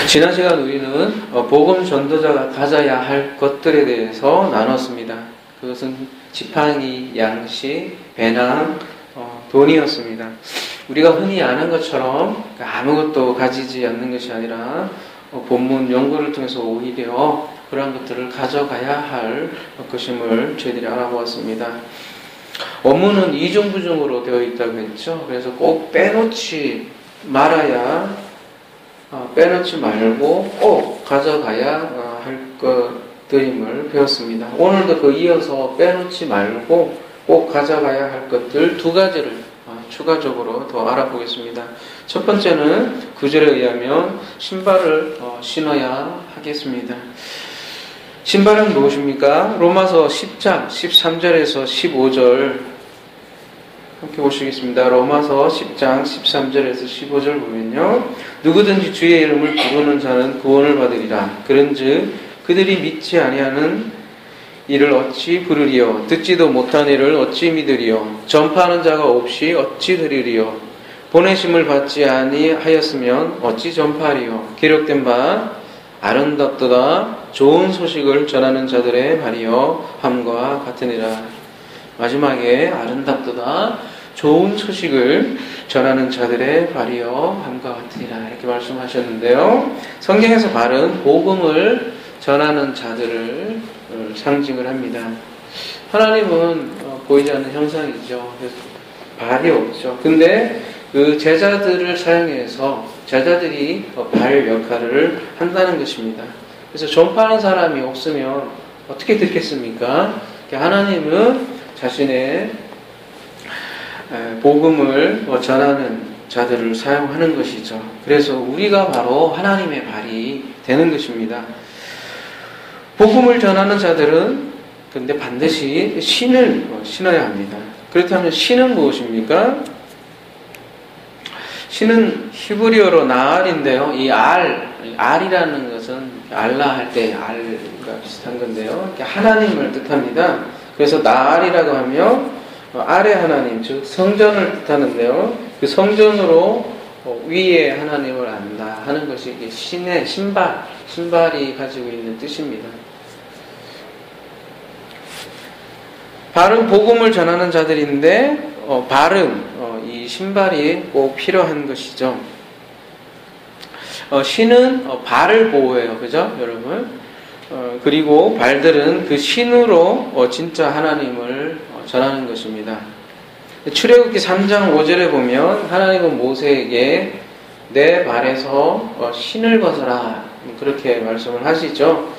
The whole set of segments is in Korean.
지난 시간 우리는 복음 전도자가 가져야 할 것들에 대해서 나눴습니다. 그것은 지팡이, 양식, 배낭, 돈이었습니다. 우리가 흔히 아는 것처럼 아무것도 가지지 않는 것이 아니라 본문 연구를 통해서 오히려 그런 것들을 가져가야 할 것임을 저희들이 알아보았습니다. 업무는 이중부중으로 되어 있다고 했죠. 그래서 꼭 빼놓지 말고 꼭 가져가야 할 것들임을 배웠습니다. 오늘도 그 이어서 빼놓지 말고 꼭 가져가야 할 것들 두 가지를 추가적으로 더 알아보겠습니다. 첫 번째는 구절에 의하면 신발을 신어야 하겠습니다. 신발은 무엇입니까? 로마서 10장 13절에서 15절 함께 보시겠습니다. 로마서 10장 13절에서 15절 보면요. 누구든지 주의 이름을 부르는 자는 구원을 받으리라. 그런즉 그들이 믿지 아니하는 이를 어찌 부르리요? 듣지도 못한 이를 어찌 믿으리요? 전파하는 자가 없이 어찌 들으리요? 보내심을 받지 아니하였으면 어찌 전파하리요? 기록된 바 아름답도다 좋은 소식을 전하는 자들의 발이여 함과 같으니라. 마지막에 아름답도다 좋은 소식을 전하는 자들의 발이여 함과 같으니라 이렇게 말씀하셨는데요. 성경에서 발은 복음을 전하는 자들을 상징을 합니다. 하나님은 보이지 않는 형상이죠. 그래서 발이 없죠. 근데 그 제자들을 사용해서 제자들이 발 역할을 한다는 것입니다. 그래서 전파하는 사람이 없으면 어떻게 듣겠습니까? 하나님은 자신의 복음을 전하는 자들을 사용하는 것이죠. 그래서 우리가 바로 하나님의 발이 되는 것입니다. 복음을 전하는 자들은 근데 반드시 신을 신어야 합니다. 그렇다면 신은 무엇입니까? 신은 히브리어로 나알인데요. 이 알이라는 것은 알라 할 때 알과 비슷한 건데요. 하나님을 뜻합니다. 그래서 나알이라고 하면 아래 하나님, 즉 성전을 뜻하는데요. 그 성전으로 위에 하나님을 안다 하는 것이 신의 신발이 가지고 있는 뜻입니다. 발은 복음을 전하는 자들인데 발은 이 신발이 꼭 필요한 것이죠. 신은 발을 보호해요. 그죠? 여러분? 그리고 발들은 그 신으로 진짜 하나님을 전하는 것입니다. 출애굽기 3장 5절에 보면 하나님은 모세에게 내 발에서 신을 벗어라 그렇게 말씀을 하시죠.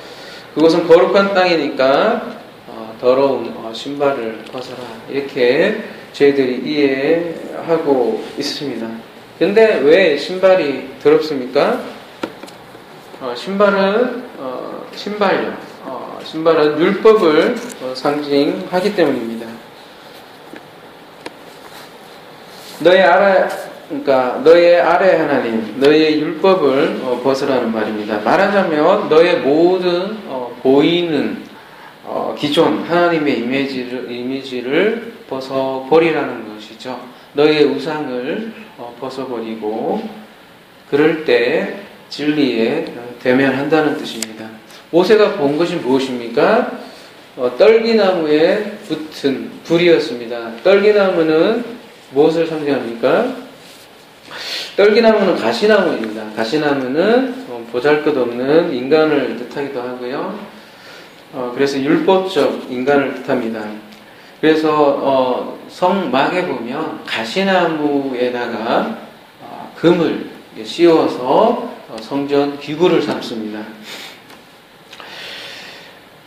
그것은 거룩한 땅이니까 더러운 신발을 벗어라 이렇게 저희들이 이해하고 있습니다. 근데 왜 신발이 더럽습니까? 신발은 율법을 상징하기 때문입니다. 너의 아래 하나님, 너의 율법을 벗으라는 말입니다. 말하자면 너의 모든 보이는 기존 하나님의 이미지를 벗어버리라는 것이죠. 너의 우상을 벗어버리고 그럴 때 진리에 대면한다는 뜻입니다. 모세가 본 것이 무엇입니까? 떨기나무에 붙은 불이었습니다. 떨기나무는 무엇을 상징합니까? 떨기나무는 가시나무입니다. 가시나무는 보잘것없는 인간을 뜻하기도 하고요. 그래서 율법적 인간을 뜻합니다. 그래서 성막에 보면 가시나무에다가 금을 씌워서 성전 기구를 삼습니다.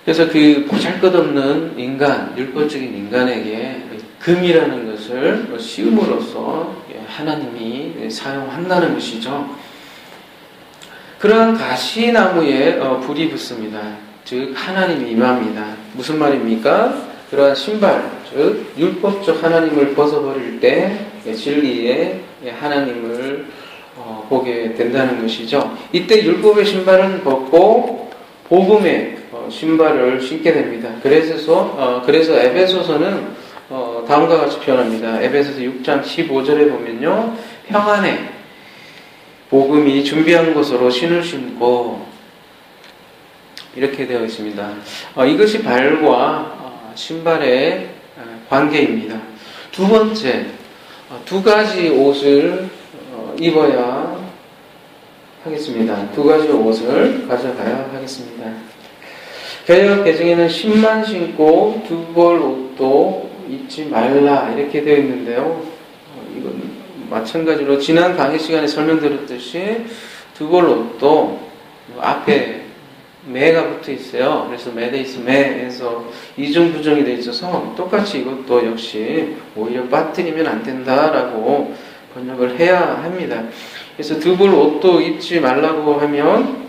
그래서 그 보잘것없는 인간, 율법적인 인간에게 금이라는 것을 씌움으로써 하나님이 사용한다는 것이죠. 그러한 가시나무에 불이 붙습니다. 즉 하나님이 임합니다. 무슨 말입니까? 그러한 신발, 즉 율법적 하나님을 벗어버릴 때 진리의 하나님을 보게 된다는 것이죠. 이때 율법의 신발은 벗고 복음의 신발을 신게 됩니다. 그래서 에베소서는 다음과 같이 표현합니다. 에베소서 6장 15절에 보면요. 평안의 복음이 준비한 것으로 신을 신고 이렇게 되어 있습니다. 이것이 발과 신발의 관계입니다. 두 번째, 두 가지 옷을 입어야 하겠습니다. 두 가지 옷을 가져가야 하겠습니다. 개역 개정에는 신만 신고 두 벌 옷도 입지 말라 이렇게 되어 있는데요. 이건 마찬가지로 지난 강의 시간에 설명드렸듯이 두 벌 옷도 앞에 매가 붙어 있어요. 그래서 매데이스 매에서 이중 부정이 되어 있어서 똑같이 이것도 역시 오히려 빠뜨리면 안 된다라고 번역을 해야 합니다. 그래서 두 벌 옷도 입지 말라고 하면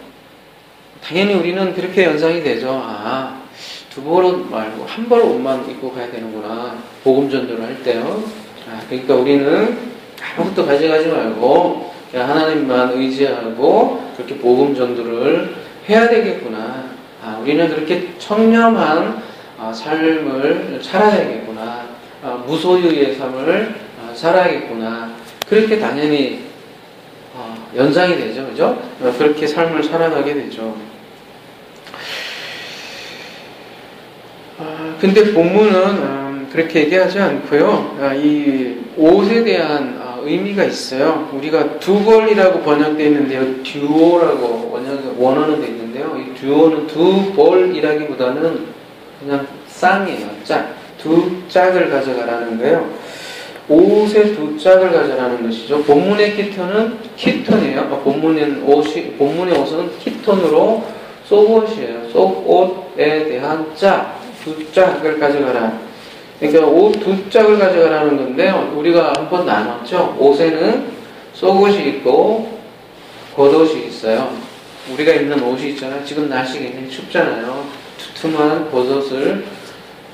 당연히 우리는 그렇게 연상이 되죠. 두 벌 옷 말고 한 벌 옷만 입고 가야 되는구나. 복음 전도를 할 때요. 그러니까 우리는 아무것도 가져가지 말고 그냥 하나님만 의지하고 그렇게 복음 전도를 해야 되겠구나. 우리는 그렇게 청렴한 삶을 살아야겠구나. 무소유의 삶을 살아야겠구나. 그렇게 당연히 연상이 되죠. 그죠? 그렇게 삶을 살아가게 되죠. 근데 본문은 그렇게 얘기하지 않고요. 이 옷에 대한 의미가 있어요. 우리가 두 벌이라고 번역되어 있는데요. 듀오라고 원어는 되어 있는데요. 이 듀오는 두 벌이라기보다는 그냥 쌍이에요. 짝. 두 짝을 가져가라는 거예요. 옷에 두 짝을 가져가라는 것이죠. 본문의 키톤이에요. 본문의 옷은 키톤으로 속옷이에요. 속옷에 대한 짝. 두 짝을 가져가라. 그러니까 옷 두 짝을 가져가라는 건데 우리가 한번 나눴죠. 옷에는 속옷이 있고 겉옷이 있어요. 우리가 입는 옷이 있잖아요. 지금 날씨가 굉장히 춥잖아요. 두툼한 겉옷을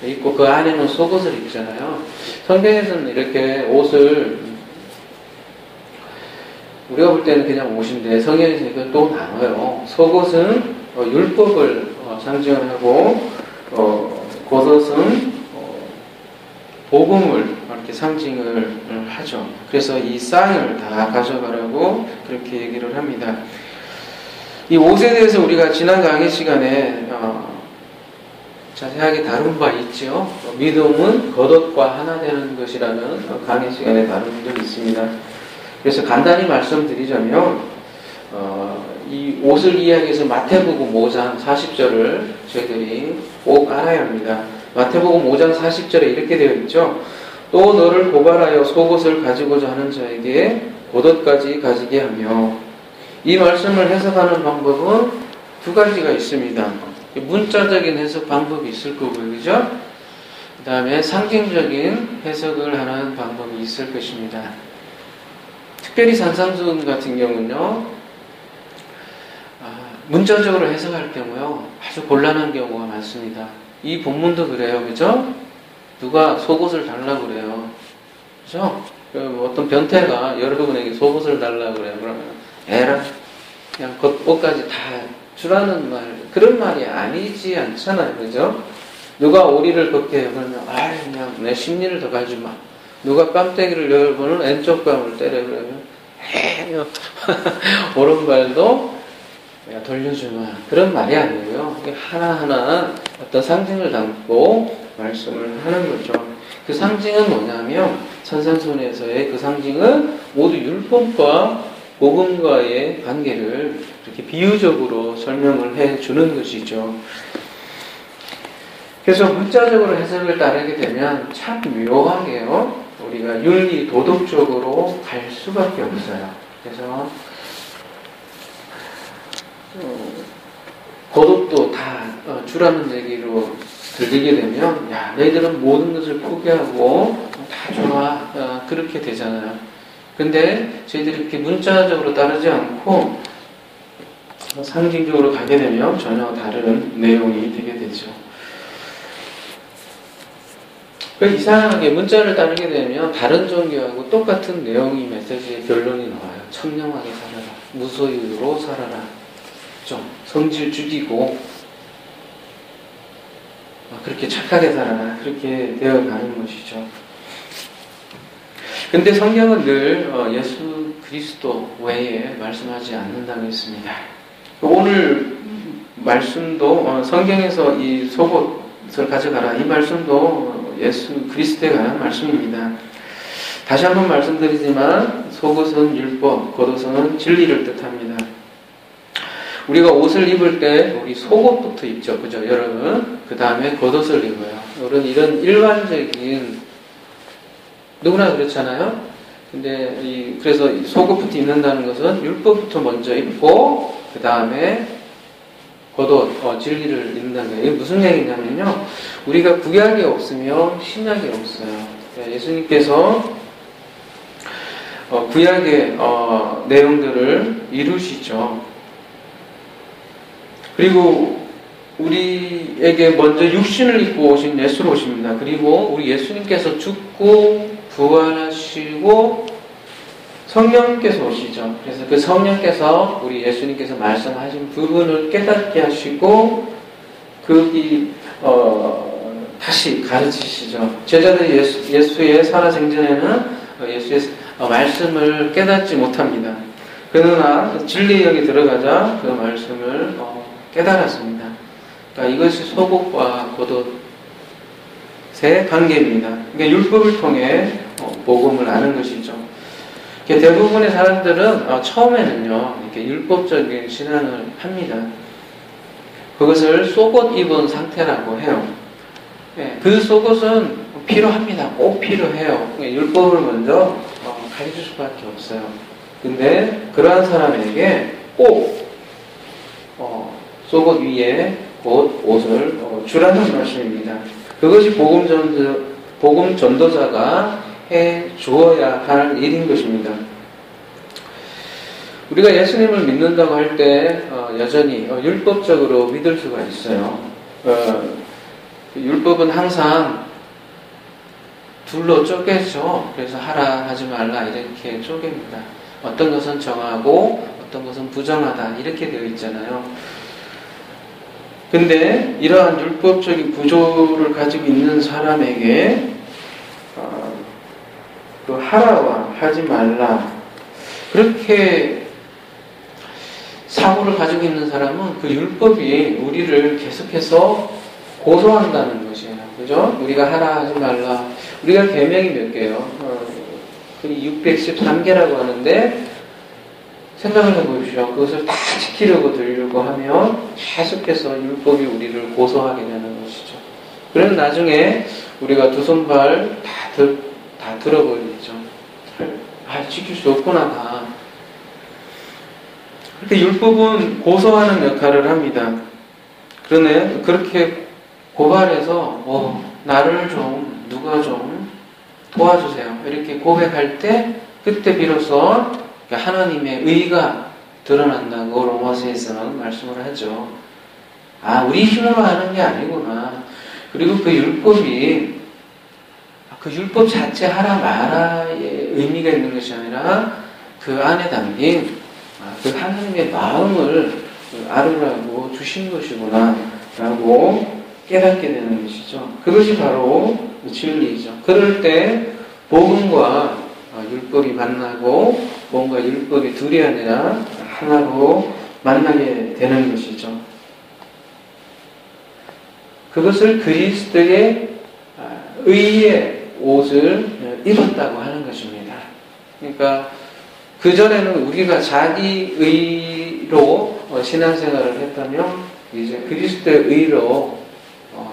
입고 그 안에는 속옷을 입잖아요. 성경에서는 이렇게 옷을 우리가 볼 때는 그냥 옷인데 성경에서 이걸 또 나눠요. 속옷은 율법을 상징을 하고 겉옷은 복음을 이렇게 상징을 하죠. 그래서 이 쌍을 다 가져가라고 그렇게 얘기를 합니다. 이 옷에 대해서 우리가 지난 강의 시간에 자세하게 다룬 바 있죠. 믿음은 겉옷과 하나 되는 것이라는 강의 시간에 다룬 적이 있습니다. 그래서 간단히 말씀드리자면 이 옷을 이야기해서 마태복음 5장 40절을 저희들이 꼭 알아야 합니다. 마태복음 5장 40절에 이렇게 되어 있죠. 또 너를 고발하여 속옷을 가지고자 하는 자에게 겉옷까지 가지게 하며, 이 말씀을 해석하는 방법은 두 가지가 있습니다. 문자적인 해석 방법이 있을 거고요. 그죠? 그 다음에 상징적인 해석을 하는 방법이 있을 것입니다. 특별히 산상수훈 같은 경우는요, 문자적으로 해석할 경우요, 아주 곤란한 경우가 많습니다. 이 본문도 그래요. 그죠? 누가 속옷을 달라고 그래요. 그죠? 어떤 변태가 여러분에게 속옷을 달라고 그래요. 그러면 에라, 그냥 옷까지 다 주라는 말, 그런 말이 아니지 않잖아요. 그죠? 누가 오리를 걷게 해요. 그러면 그냥 내 심리를 더 가지 마. 누가 깜짝이를 열보는 왼쪽 뺨을 때려. 그러면 오른발도 돌려주마. 그런 말이 아니고요. 하나하나 어떤 상징을 담고 말씀을 하는 거죠. 그 상징은 뭐냐면, 산상수훈에서의 그 상징은 모두 율법과 복음과의 관계를 이렇게 비유적으로 설명을 해주는 것이죠. 그래서 문자적으로 해석을 따르게 되면 참 묘하게요, 우리가 윤리, 도덕적으로 갈 수밖에 없어요. 그래서 겉옷도 다 주라는 얘기로 들리게 되면, 야, 너희들은 모든 것을 포기하고 다 줘라, 그렇게 되잖아요. 근데 저희들이 이렇게 문자적으로 따르지 않고 상징적으로 가게 되면 전혀 다른 내용이 되게 되죠. 이상하게 문자를 따르게 되면 다른 종교하고 똑같은 내용이 메시지의 결론이 나와요. 청렴하게 살아라, 무소유로 살아라, 좀 성질 죽이고 그렇게 착하게 살아라, 그렇게 되어가는 것이죠. 근데 성경은 늘 예수 그리스도 외에 말씀하지 않는다고 했습니다. 오늘 말씀도 성경에서 이 속옷을 가져가라 이 말씀도 예수 그리스도에 관한 말씀입니다. 다시 한번 말씀드리지만 속옷은 율법, 겉옷은 진리를 뜻합니다. 우리가 옷을 입을 때 우리 속옷부터 입죠, 그죠, 여러분? 그 다음에 겉옷을 입어요. 이런 일반적인 누구나 그렇잖아요. 근데 그래서 속옷부터 입는다는 것은 율법부터 먼저 입고 그 다음에 겉옷, 진리를 입는다는 거예요. 이게 무슨 얘기냐면요, 우리가 구약이 없으면 신약이 없어요. 예수님께서 구약의 내용들을 이루시죠. 그리고 우리에게 먼저 육신을 입고 오신 예수로 오십니다. 그리고 우리 예수님께서 죽고 부활하시고 성령께서 오시죠. 그래서 그 성령께서 우리 예수님께서 말씀하신 부분을 깨닫게 하시고 다시 가르치시죠. 제자들이 예수의 살아생전에는 예수의 말씀을 깨닫지 못합니다. 그러나 진리의 영이 들어가자 그 말씀을 깨달았습니다. 그러니까 이것이 속옷과 겉옷의 관계입니다. 그러니까 율법을 통해 복음을 아는 것이죠. 대부분의 사람들은 처음에는요 이렇게 율법적인 신앙을 합니다. 그것을 속옷 입은 상태라고 해요. 그 속옷은 필요합니다. 꼭 필요해요. 율법을 먼저 가르칠 수밖에 없어요. 근데 그러한 사람에게 꼭 속옷 위에 옷을 주라는 말씀입니다. 그것이 복음 전도자가 해 주어야 할 일인 것입니다. 우리가 예수님을 믿는다고 할 때 여전히 율법적으로 믿을 수가 있어요. 율법은 항상 둘로 쪼개죠. 그래서 하라 하지 말라 이렇게 쪼갭니다. 어떤 것은 정하고 어떤 것은 부정하다 이렇게 되어 있잖아요. 근데 이러한 율법적인 구조를 가지고 있는 사람에게 그 하라와 하지 말라 그렇게 사고를 가지고 있는 사람은 그 율법이 우리를 계속해서 고소한다는 것이에요. 그죠? 우리가 하라 하지 말라. 우리가 계명이 몇 개예요? 613개라고 하는데 생각을 해보십시오. 그것을 다 지키려고 들려고 하면 계속해서 율법이 우리를 고소하게 되는 것이죠. 그러면 나중에 우리가 두 손발 다 들어버리죠. 지킬 수 없구나 다. 그렇게 율법은 고소하는 역할을 합니다. 그러네 그렇게 고발해서 나를 좀 누가 좀 도와주세요. 이렇게 고백할 때 그때 비로소 하나님의 의가 드러난다고 로마서에서는 말씀을 하죠. 우리 힘으로 하는 게 아니구나. 그리고 그 율법이 그 율법 자체 하라 마라의 의미가 있는 것이 아니라 그 안에 담긴 그 하나님의 마음을 알으라고 주신 것이구나 라고 깨닫게 되는 것이죠. 그것이 바로 진리이죠. 그럴 때 복음과 율법이 만나고 복음과 율법이 둘이 아니라 하나로 만나게 되는 것이죠. 그것을 그리스도의 의의 옷을 입었다고 하는 것입니다. 그러니까 그전에는 우리가 자기 의로 신앙생활을 했다면 이제 그리스도의 의로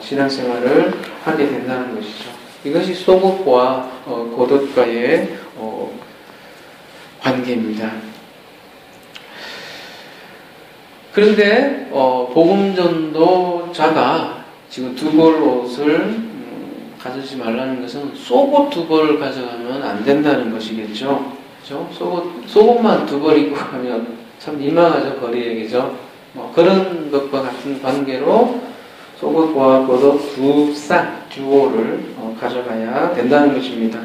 신앙생활을 하게 된다는 것이죠. 이것이 속옷과 겉옷과의 관계입니다. 그런데 복음전도자가 지금 두 벌 옷을 가지지 말라는 것은 속옷 두 벌 가져가면 안 된다는 것이겠죠. 그렇죠? 속옷만 두 벌 입고 가면 참 민망하죠, 거리에. 그죠? 그런 것과 같은 관계로 속옷과 겉옷 두 쌍, 듀오를 가져가야 된다는 것입니다.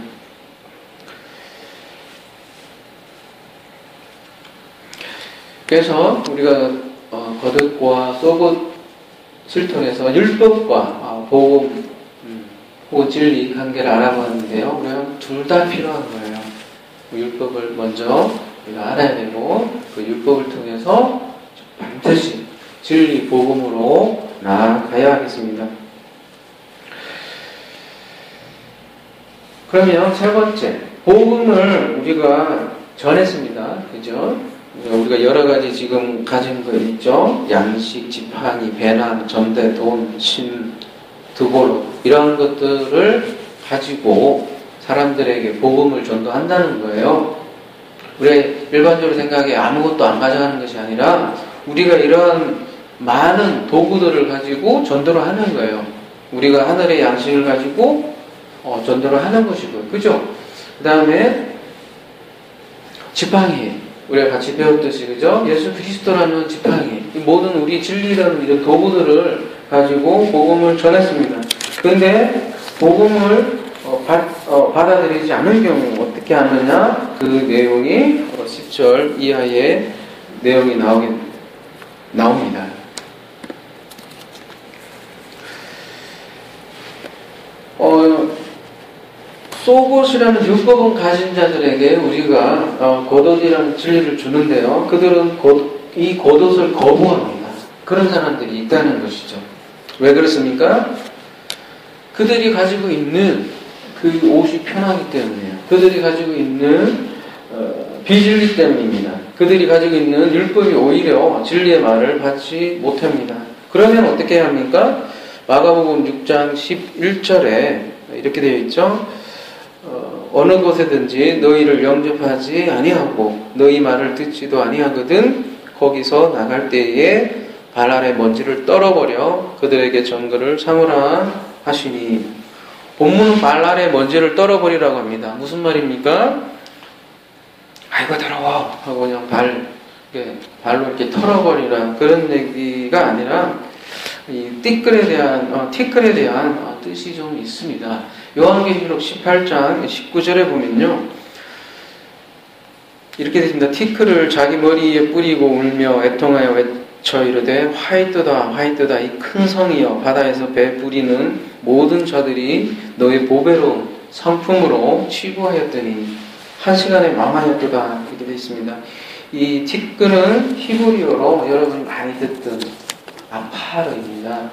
그래서 우리가 겉옷과 속옷을 통해서 율법과 복음 혹은 진리 관계를 알아보는데요. 우리가 둘 다 필요한 거예요. 율법을 먼저 우리가 알아야 되고 그 율법을 통해서 반드시 진리 복음으로 나아가야 하겠습니다. 그러면 세 번째, 복음을 우리가 전했습니다. 그죠? 우리가 여러 가지 지금 가진 거 있죠? 양식, 지팡이, 배낭, 전대, 돈, 침, 두보로 이런 것들을 가지고 사람들에게 복음을 전도한다는 거예요. 우리 일반적으로 생각해 아무것도 안 가져가는 것이 아니라 우리가 이런 많은 도구들을 가지고 전도를 하는 거예요. 우리가 하늘의 양식을 가지고 전도를 하는 것이고요. 그죠? 그 다음에 지팡이, 우리가 같이 배웠듯이, 그죠? 예수 그리스도라는 지팡이, 모든 우리 진리라는 이런 도구들을 가지고 복음을 전했습니다. 그런데 복음을 받아들이지 않은 경우 어떻게 하느냐? 그 내용이 10절 이하의 내용이 나옵니다. 소봇이라는 율법은 가진 자들에게 우리가 겉옷이라는 진리를 주는데요. 그들은 이 겉옷을 거부합니다. 그런 사람들이 있다는 것이죠. 왜 그렇습니까? 그들이 가지고 있는 그 옷이 편하기 때문이에요. 그들이 가지고 있는 비진리 때문입니다. 그들이 가지고 있는 율법이 오히려 진리의 말을 받지 못합니다. 그러면 어떻게 해야 합니까? 마가복음 6장 11절에 이렇게 되어 있죠. 어느 곳에든지 너희를 영접하지 아니하고 너희 말을 듣지도 아니하거든 거기서 나갈 때에 발 아래 먼지를 떨어버려 그들에게 정글을 삼으라 하시니, 본문은 발 아래 먼지를 떨어버리라고 합니다. 무슨 말입니까? 아이고 더러워 하고 그냥 발로 이렇게 털어버리라 그런 얘기가 아니라 이 티끌에 대한 뜻이 좀 있습니다. 요한계시록 18장 19절에 보면요, 이렇게 되어 있습니다. 티끌을 자기 머리에 뿌리고 울며 애통하여 외쳐 이르되 화이트다 화이트다 이 큰 성이여 바다에서 배 부리는 모든 자들이 너의 보배로 상품으로 취부하였더니 한 시간에 망하였도다 이렇게 되어 있습니다. 이 티끌은 히브리어로 여러분이 많이 듣던 아파르입니다.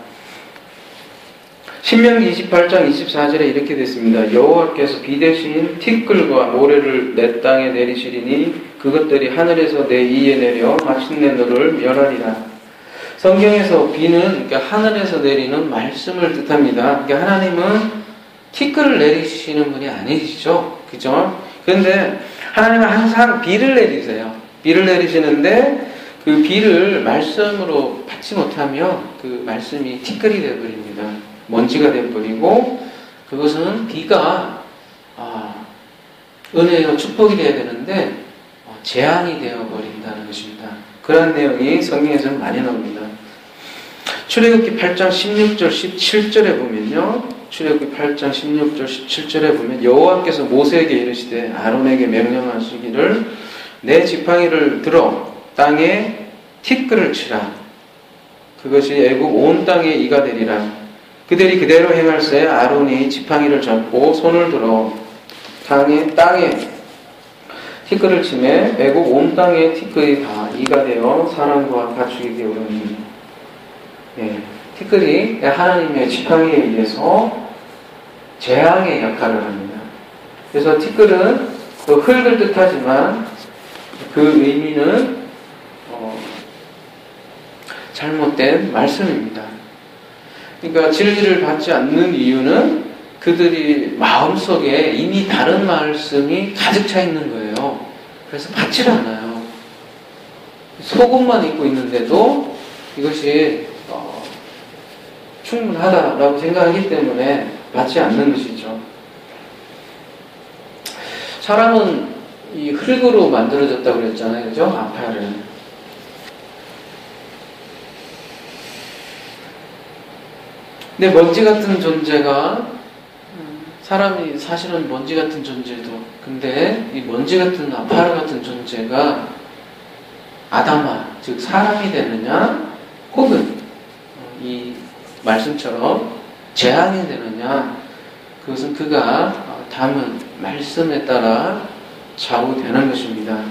신명기 28장 24절에 이렇게 됐습니다. 여호와께서 비 대신 티끌과 모래를 내 땅에 내리시리니 그것들이 하늘에서 내 이에 내려 마침내 너를 멸하리라. 성경에서 비는 그러니까 하늘에서 내리는 말씀을 뜻합니다. 그러니까 하나님은 티끌을 내리시는 분이 아니시죠. 그죠? 그런데 하나님은 항상 비를 내리세요. 비를 내리시는데 그 비를 말씀으로 받지 못하면 그 말씀이 티끌이 되어버립니다. 먼지가 되어버리고, 그것은 비가 은혜요 축복이 되어야 되는데 재앙이 되어버린다는 것입니다. 그런 내용이 성경에서는 많이 나옵니다. 출애굽기 8장 16절 17절에 보면요, 출애굽기 8장 16절 17절에 보면 여호와께서 모세에게 이르시되 아론에게 명령하시기를 내 지팡이를 들어 땅에 티끌을 치라. 그것이 애국 온 땅에 이가 되리라. 그들이 그대로 행할세 아론이 지팡이를 잡고 손을 들어 땅에 티끌을 치매 애국 온 땅에 티끌이 다 이가 되어 사람과 가축이 되오르니. 티끌이 하나님의 지팡이에 의해서 재앙의 역할을 합니다. 그래서 티끌은 그 흙을 뜻하지만 그 의미는 잘못된 말씀입니다. 그러니까 진리를 받지 않는 이유는 그들이 마음속에 이미 다른 말씀이 가득 차 있는 거예요. 그래서 받지를 않아요. 속옷만 입고 있는데도 이것이 충분하다라고 생각하기 때문에 받지 않는 것이죠. 사람은 이 흙으로 만들어졌다고 그랬잖아요. 그죠? 아파를. 근데 먼지 같은 존재가, 사람이 사실은 먼지 같은 존재도, 근데 이 먼지 같은 아파르 같은 존재가 아담아, 즉 사람이 되느냐, 혹은 이 말씀처럼 재앙이 되느냐, 그것은 그가 담은 말씀에 따라 좌우되는 것입니다.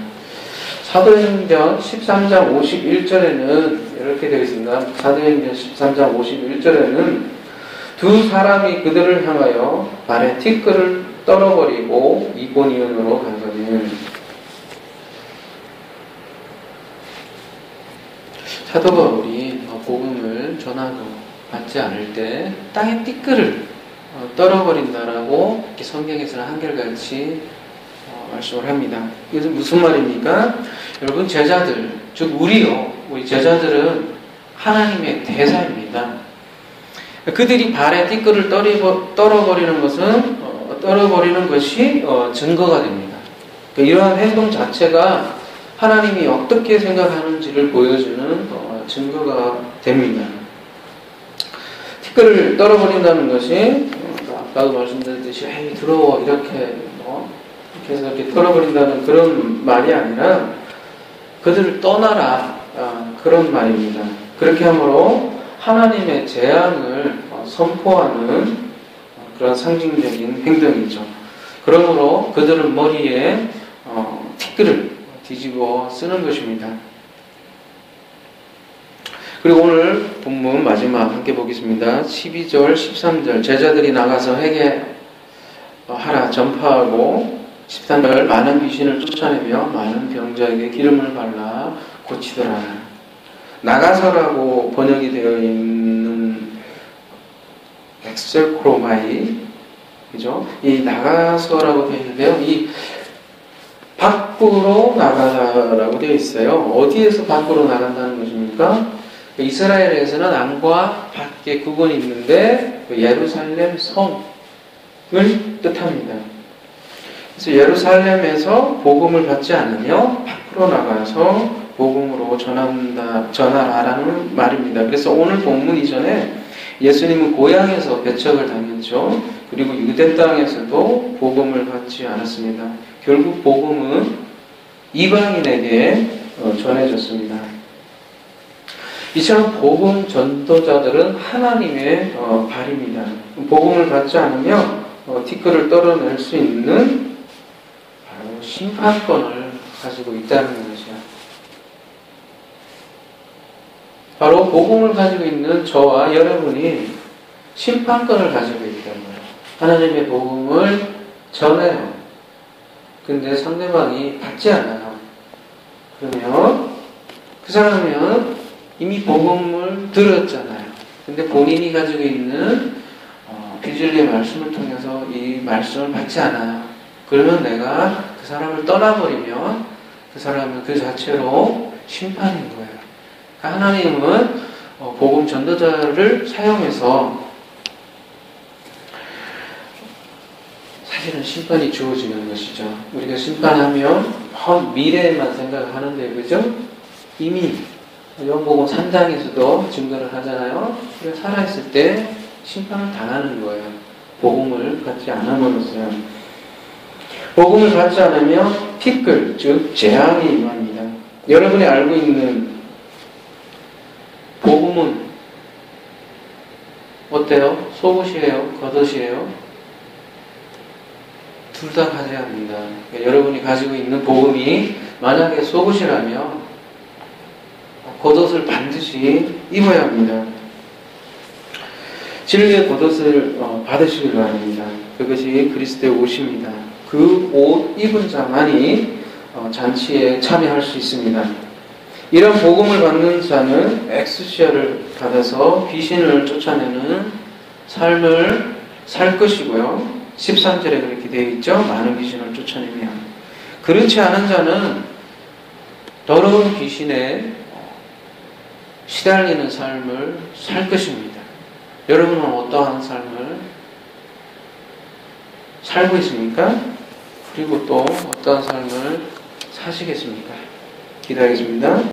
사도행전 13장 51절에는 이렇게 되어 있습니다. 사도행전 13장 51절에는 두 사람이 그들을 향하여 발에 티끌을 떨어버리고 이고니온으로 가거든. 사도 바울이 복음을 전하고 받지 않을 때 땅에 티끌을 떨어버린다라고 이렇게 성경에서는 한결같이 말씀을 합니다. 이것은 무슨 말입니까? 여러분, 제자들, 즉 우리 제자들은 하나님의 대사입니다. 그들이 발에 티끌을 떨어버리는 것이 증거가 됩니다. 이러한 행동 자체가 하나님이 어떻게 생각하는지를 보여주는 증거가 됩니다. 티끌을 떨어버린다는 것이 아까도 말씀드렸듯이 에이 더러워 이렇게 해서 이렇게 떨어버린다는 그런 말이 아니라 그들을 떠나라 그런 말입니다. 그렇게 함으로 하나님의 재앙을 선포하는 그런 상징적인 행동이죠. 그러므로 그들은 머리에 티끌을 뒤집어 쓰는 것입니다. 그리고 오늘 본문 마지막 함께 보겠습니다. 12절, 13절 제자들이 나가서 회개하라 전파하고 13절 많은 귀신을 쫓아내며 많은 병자에게 기름을 발라 고치더라. 나가서라고 번역이 되어 있는 엑셀크로마이, 그죠? 이 나가서라고 되어 있는데요. 이 밖으로 나가라고 되어 있어요. 어디에서 밖으로 나간다는 것입니까? 이스라엘에서는 안과 밖에 구분이 있는데 예루살렘 성을 뜻합니다. 그래서 예루살렘에서 복음을 받지 않으며 밖으로 나가서 복음으로 전하라는 말입니다. 그래서 오늘 본문 이전에 예수님은 고향에서 배척을 당했죠. 그리고 유대 땅에서도 복음을 받지 않았습니다. 결국 복음은 이방인에게 전해졌습니다. 이처럼 복음 전도자들은 하나님의 발입니다. 복음을 받지 않으며 티끌을 떨어낼 수 있는 바로 심판권을 가지고 있다는 것이죠. 바로 복음을 가지고 있는 저와 여러분이 심판권을 가지고 있다는 거예요. 하나님의 복음을 전해요. 근데 상대방이 받지 않아요. 그러면 그 사람은 이미 복음을 들었잖아요. 근데 본인이 가지고 있는 비진리의 말씀을 통해서 이 말씀을 받지 않아요. 그러면 내가 그 사람을 떠나버리면 그 사람은 그 자체로 심판인 거예요. 그러니까 하나님은 복음 전도자를 사용해서 사실은 심판이 주어지는 것이죠. 우리가 심판하면 미래에만 생각하는데, 그죠? 이미 요한복음 3장에서도 증거를 하잖아요. 우리가 살아있을 때 심판을 당하는 거예요. 복음을 받지 않음으로써. 복음을 받지 않으면 티끌, 즉 재앙이 임합니다. 여러분이 알고 있는 복음은 어때요? 속옷이에요? 겉옷이에요? 둘 다 가져야 합니다. 그러니까 여러분이 가지고 있는 복음이 만약에 속옷이라면 겉옷을 반드시 입어야 합니다. 진리의 겉옷을 받으시길 바랍니다. 그것이 그리스도의 옷입니다. 그 옷 입은 자만이 잔치에 참여할 수 있습니다. 이런 복음을 받는 자는 엑스시아를 받아서 귀신을 쫓아내는 삶을 살 것이고요. 13절에 그렇게 되어 있죠. 많은 귀신을 쫓아내며. 그렇지 않은 자는 더러운 귀신에 시달리는 삶을 살 것입니다. 여러분은 어떠한 삶을 살고 있습니까? 그리고 또 어떠한 삶을 사시겠습니까? 기도하겠습니다.